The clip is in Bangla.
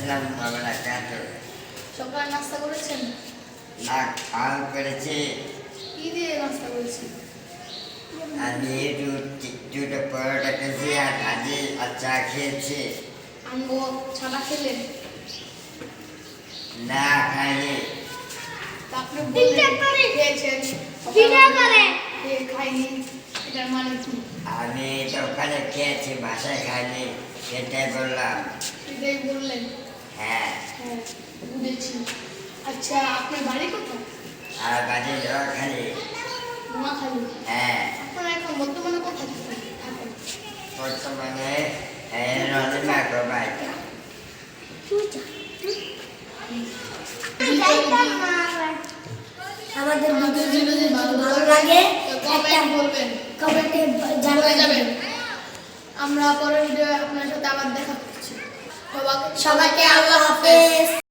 আসসালাম বারাকাতুহু। সকালে নাস্তা করেছেন? না, খাওয়া করেছি। কি দিয়ে নাস্তা করেছেন? আমি দুটো পরোটা খেয়েছি আর ভাজি আর চা খেয়েছি। আনবো ছানা খেলেন? না, খাইনি। তা আপনি বললেন খেয়েছেন, খাইনি, এটার মানে কি? আমি তো ওখানে খেয়েছি, বাসায় খাইনি, সেটাই বললাম। এটাই বললেন? হ্যাঁ। হ্যাঁ, বুঝেছি। আচ্ছা, আপনার বাড়ি কোথায়? আর বাজে জল খালি। নোয়াখালী। হ্যাঁ। আপনারা এখন বর্তমানে কোথায় থাকেন? বর্তমানে রনিমা বাড়িতে। আমাদের ভিডিও যদি ভালো লাগে একটা বলবেন, কমেন্টে জানিয়ে জানাবেন। যাবেন। আমরা পরের ভিডিও আপনার সাথে আবার দেখা করছি। সবাইকে আল্লাহ